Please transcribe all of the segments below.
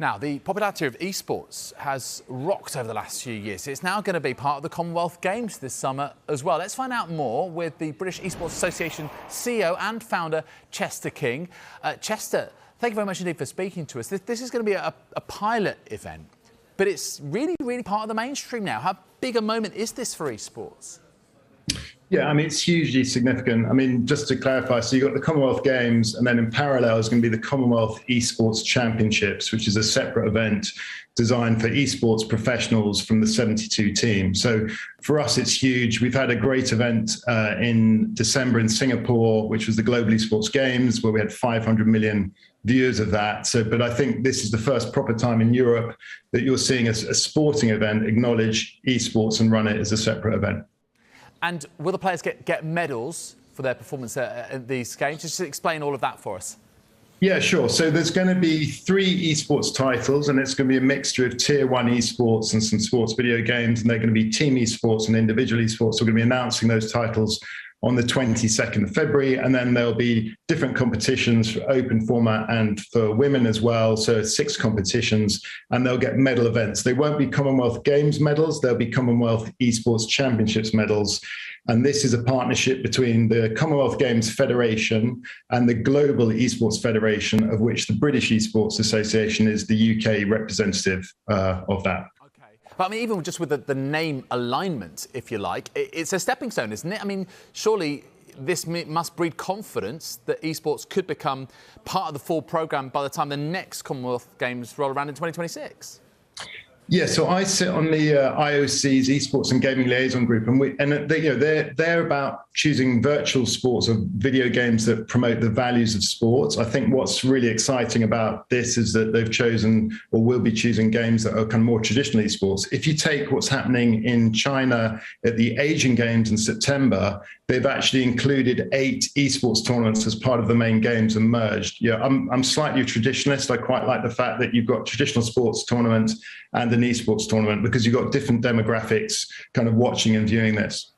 Now, the popularity of esports has rocked over the last few years. It's now going to be part of the Commonwealth Games this summer as well. Let's find out more with the British Esports Association CEO and founder, Chester King. Chester, thank you very much indeed for speaking to us. This is going to be a pilot event, but it's really part of the mainstream now. How big a moment is this for esports? Yeah, I mean, it's hugely significant. I mean, just to clarify, so you've got the Commonwealth Games, and then in parallel is going to be the Commonwealth Esports Championships, which is a separate event designed for esports professionals from the 72 teams. So for us, it's huge. We've had a great event in December in Singapore, which was the Global Esports Games, where we had 500 million viewers of that. But I think this is the first proper time in Europe that you're seeing a sporting event acknowledge esports and run it as a separate event. And will the players get medals for their performance at these games? Just explain all of that for us. Yeah, sure. So there's going to be 3 esports titles, and it's going to be a mixture of tier 1 esports and some sports video games, and they're going to be team esports and individual esports. So we're going to be announcing those titles on the 22nd of February, and then there'll be different competitions for open format and for women as well. So 6 competitions, and they'll get medal events. They won't be Commonwealth Games medals, they'll be Commonwealth Esports Championships medals. And this is a partnership between the Commonwealth Games Federation and the Global Esports Federation, of which the British Esports Association is the UK representative of that. But I mean, even just with the name alignment, if you like, it's a stepping stone, isn't it? I mean, surely this must breed confidence that esports could become part of the full programme by the time the next Commonwealth Games roll around in 2026. Yeah, so I sit on the IOC's Esports and Gaming Liaison Group, and they're about choosing virtual sports or video games that promote the values of sports. I think what's really exciting about this is that they've chosen or will be choosing games that are kind of more traditional esports. If you take what's happening in China at the Asian Games in September, they've actually included 8 esports tournaments as part of the main games and merged. Yeah, I'm slightly a traditionalist. I quite like the fact that you've got traditional sports tournaments and an esports tournament, because you've got different demographics kind of watching and viewing this.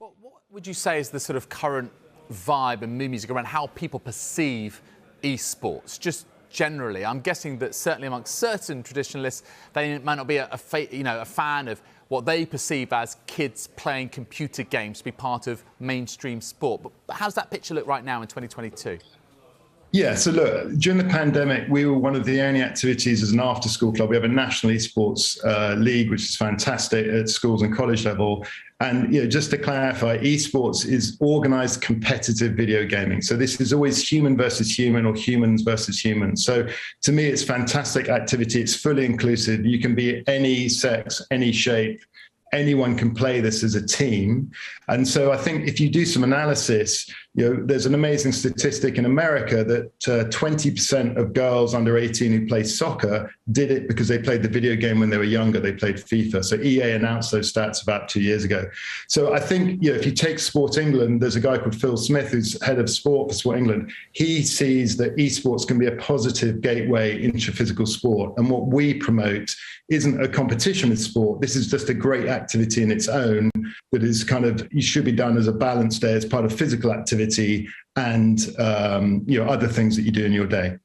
Well, what would you say is the sort of current vibe and mood music around how people perceive esports? Just generally, I'm guessing that certainly amongst certain traditionalists, they might not be a fan of what they perceive as kids playing computer games to be part of mainstream sport. But how's that picture look right now in 2022? Yeah, so look, during the pandemic, we were one of the only activities as an after-school club. We have a national esports league, which is fantastic at schools and college level. And just to clarify, esports is organised competitive video gaming. So this is always human versus human or humans versus humans. So to me, it's fantastic activity. It's fully inclusive. You can be any sex, any shape. Anyone can play this as a team. And so I think if you do some analysis, there's an amazing statistic in America that 20% of girls under 18 who play soccer did it because they played the video game when they were younger. They played FIFA. So EA announced those stats about 2 years ago. So I think, if you take Sport England, there's a guy called Phil Smith, who's head of sport for Sport England. He sees that esports can be a positive gateway into physical sport. And what we promote isn't a competition with sport. This is just a great activity in its own that is you should be done as a balanced day as part of physical activity and other things that you do in your day.